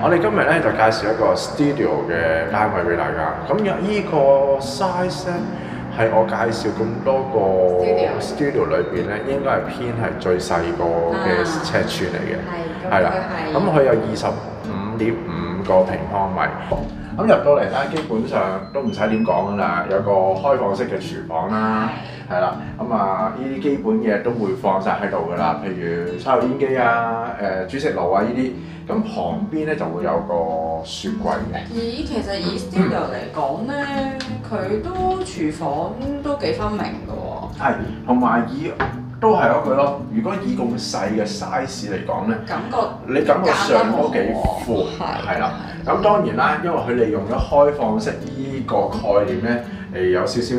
我哋今日咧就介紹一個 studio 嘅單位俾大家。咁依個 size 咧係我介紹咁多個 studio 裏邊咧，應該係偏係最細個嘅尺寸嚟嘅。係啦，咁佢有25.5個平方米。咁入到嚟咧，基本上都唔使點講噶啦，有個開放式嘅廚房啦，係啦，咁呢啲基本嘢都會放晒喺度噶啦，譬如抽油煙機啊、煮食爐啊呢啲，咁旁邊咧就會有個雪櫃嘅。其實以 studio 嚟講咧，佢都廚房都幾分明㗎喎。係，同埋都係嗰句咯。如果以咁細嘅 size 嚟講咧，你感覺上都幾闊，係啦。咁當然啦，因為佢利用咗開放式呢個概念咧，有少少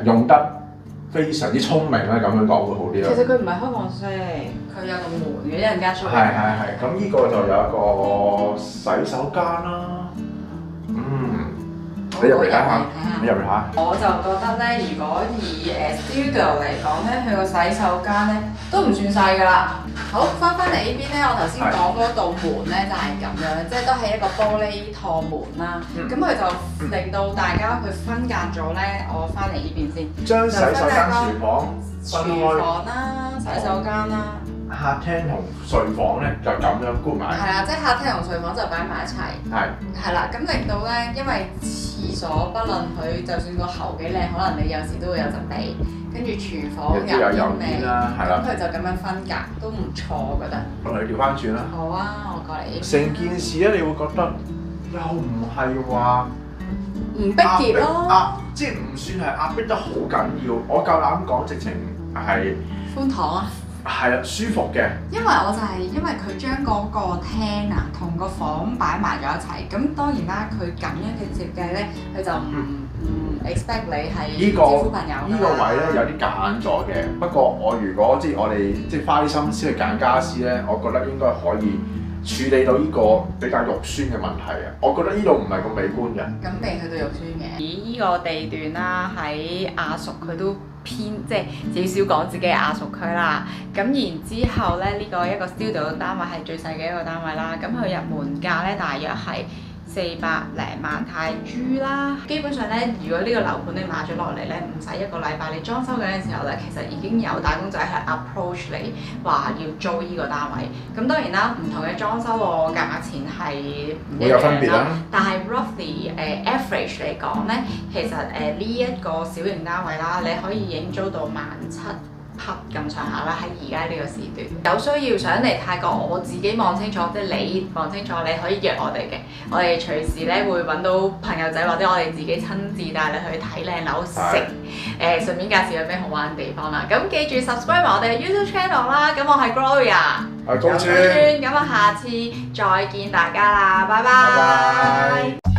用得非常之聰明啦，咁樣講會好啲咯。其實佢唔係開放式，佢有個門嘅，一陣間出嚟。係。咁呢個就有一個洗手間啦。你入嚟睇下，我就覺得咧，如果以studio 嚟講咧，佢個洗手間咧都唔算細㗎啦。好，翻嚟呢邊咧，我頭先講嗰道門咧就係咁樣，即係都係一個玻璃趟門啦。咁佢就令到大家去分隔咗咧。我翻嚟呢邊先，將洗手間、廚房分開。廚房啦，洗手間啦。客廳同睡房咧就咁樣 group 埋。係啦，即係客廳同睡房就擺埋一齊。係啦，咁令到咧，因為廁所不論佢就算個喉幾靚，可能你有時都會有陣味。跟住廚房有煙味啦，咁佢就咁樣分隔，都唔錯，我覺得。我哋調翻轉啦。好啊，我過嚟。成件事咧，你會覺得又唔係話唔逼傑咯，即係唔算係壓迫得好緊要。我夠膽講，直情係寬敞啊。係啊，舒服嘅。因為佢將嗰個廳啊同個房擺埋咗一齊，咁當然啦，佢咁樣嘅設計咧，佢就唔 expect 你係招呼朋友。呢個位咧有啲夾硬咗嘅，不過如果我哋花啲心思去揀家私咧，我覺得應該可以處理到呢個比較肉酸嘅問題啊！我覺得呢度唔係咁美觀嘅。咁未去到肉酸嘅。以呢個地段啦，喺亞屬佢都偏少少講自己係亞屬區啦。咁然之後咧，呢個一個 studio 單位係最細嘅一個單位啦。咁佢入門價咧大約係400零萬泰銖啦。基本上咧，如果呢個樓盤你買咗落嚟咧，唔使1個禮拜，你裝修緊嘅時候咧，其實已經有打工仔係 approach 你話要租呢個單位。咁當然啦，唔同嘅裝修個價錢係唔一樣啦。但係 roughly average 嚟講咧，其實呢一個小型單位啦，你可以已經租到17000匹咁上下啦，喺而家呢個時段。有需要想嚟泰國，我自己望清楚，即係你望清楚，你可以約我哋嘅。我哋隨時咧會揾到朋友仔，或者我哋自己親自帶你去睇靚樓食，順便介紹有咩好玩嘅地方啦。咁記住 subscribe 埋我哋嘅 YouTube channel 啦。咁我係 Gloria， 我係高川。咁我下次再見大家啦，拜拜。